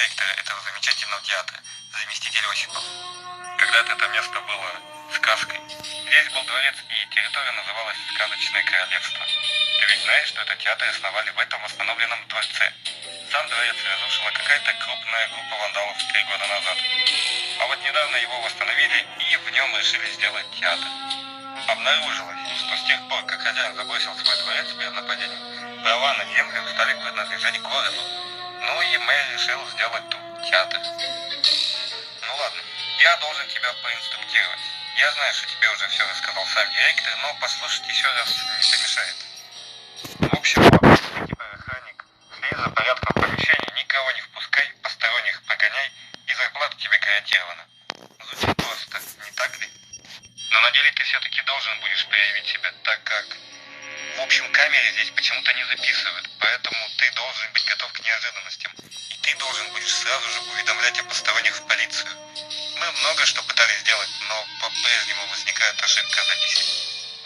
директора этого замечательного театра, заместитель Осипов. Когда-то это место было сказкой. Здесь был дворец, и территория называлась Сказочное Королевство. Ты ведь знаешь, что этот театр основали в этом восстановленном дворце? Сам дворец разрушила какая-то крупная группа вандалов 3 года назад. А вот недавно его восстановили, и в нем решили сделать театр. Обнаружилось, что с тех пор, как хозяин забросил свой дворец перед нападением, права на землю стали принадлежать городу. Ну и мэр решил сделать тут театр. Ну ладно, я должен тебя проинструктировать. Я знаю, что тебе уже все рассказал сам директор, но послушать еще раз не помешает. В общем, ты теперь охранник. Следи за порядком в помещении, никого не впускай, посторонних прогоняй, и зарплата тебе гарантирована. Звучит просто, не так ли? Но на деле ты все-таки должен будешь проявить себя, так как... В общем, камеры здесь почему-то не записывают, поэтому ты должен быть готов к неожиданностям. И ты должен будешь сразу же уведомлять о посторонних в полицию. Мы много что пытались сделать, но по-прежнему возникает ошибка записи.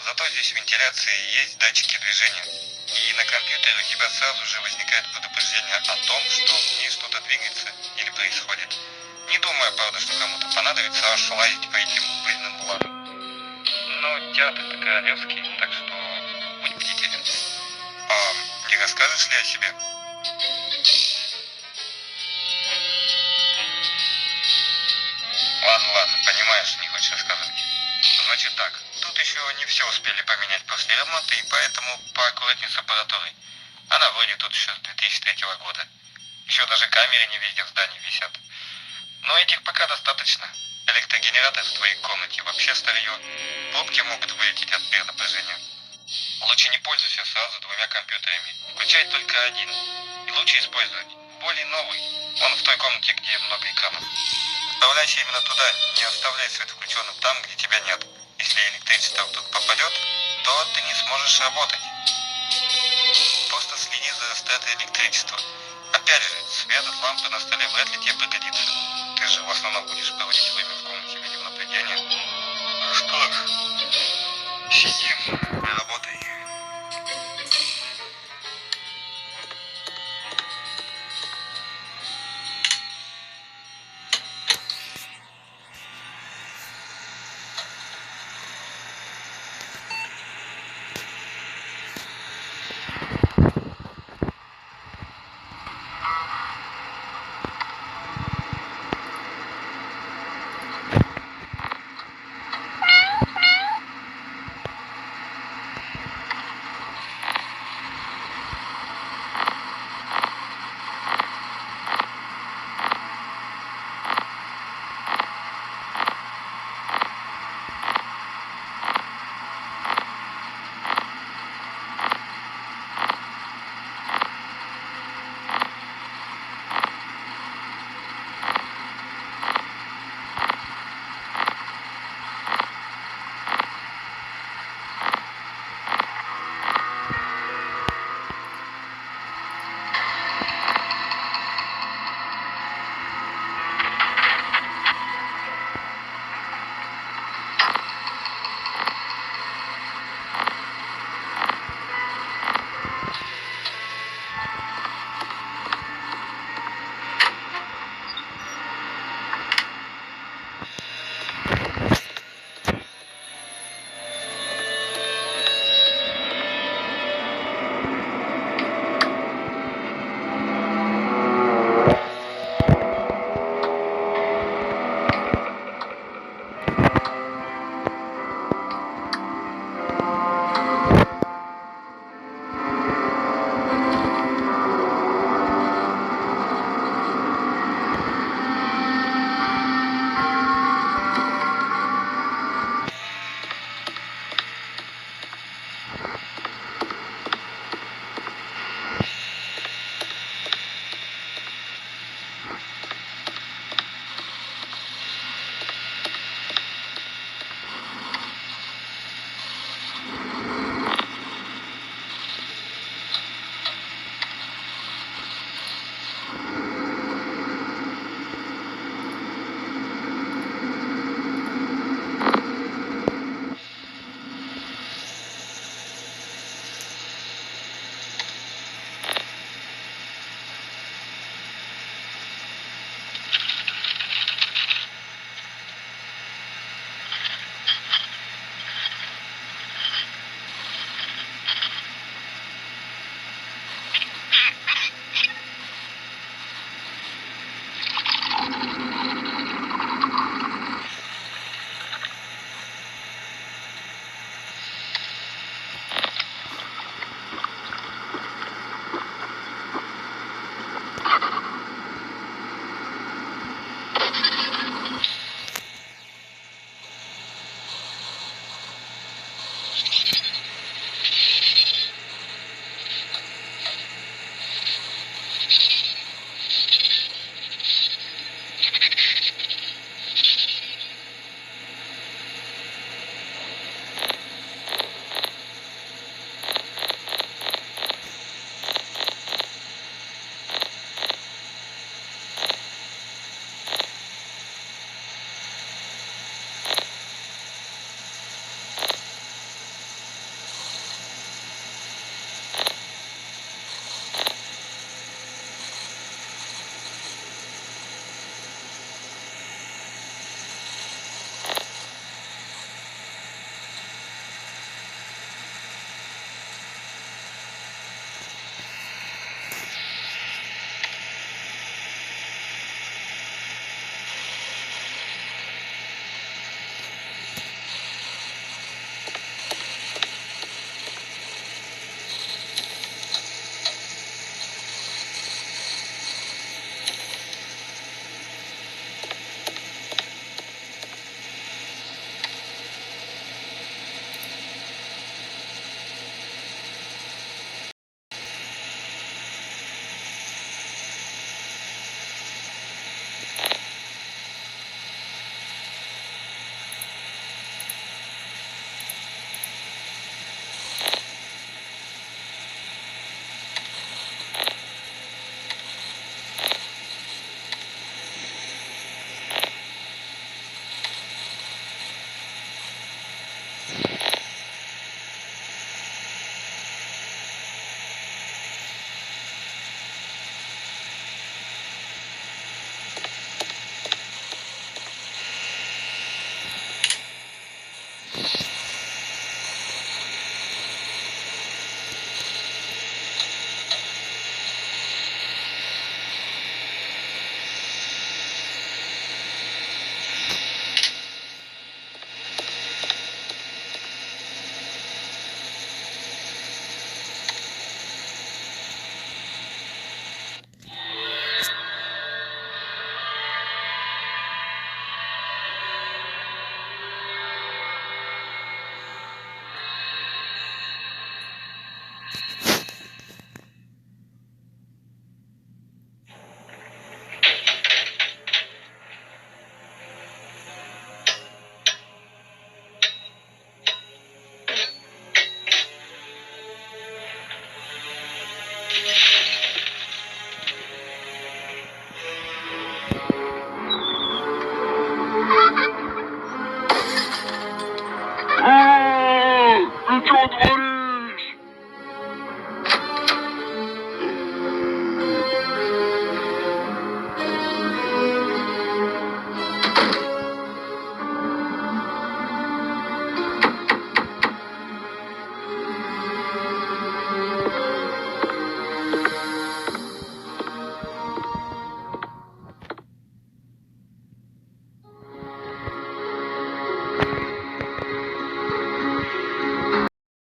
Зато здесь в вентиляции есть датчики движения. И на компьютере у тебя сразу же возникает предупреждение о том, что в ней что-то двигается или происходит. Не думаю, правда, что кому-то понадобится аж лазить по этим пыльным булатам. Но театр-то королевский, так что будь бдителен. А не расскажешь ли о себе? Ладно, понимаешь, не хочешь рассказывать. Значит так, тут еще не все успели поменять после ремонта, и поэтому поаккуратнее с аппаратурой. Она вроде тут еще с 2003 года. Еще даже камеры не везде в здании висят. Но этих пока достаточно. Электрогенератор в твоей комнате вообще старье. Пробки могут вылететь от перенапряжения. Лучше не пользуйся сразу 2 компьютерами. Включай только один. И лучше использовать более новый. Он в той комнате, где много экранов. Отправляйся именно туда, не оставляй свет включенным там, где тебя нет. Если электричество вдруг попадет, то ты не сможешь работать. Просто следи за растратой электричества. Опять же, свет от лампы на столе вряд ли тебе пригодится. Ты же в основном будешь проводить время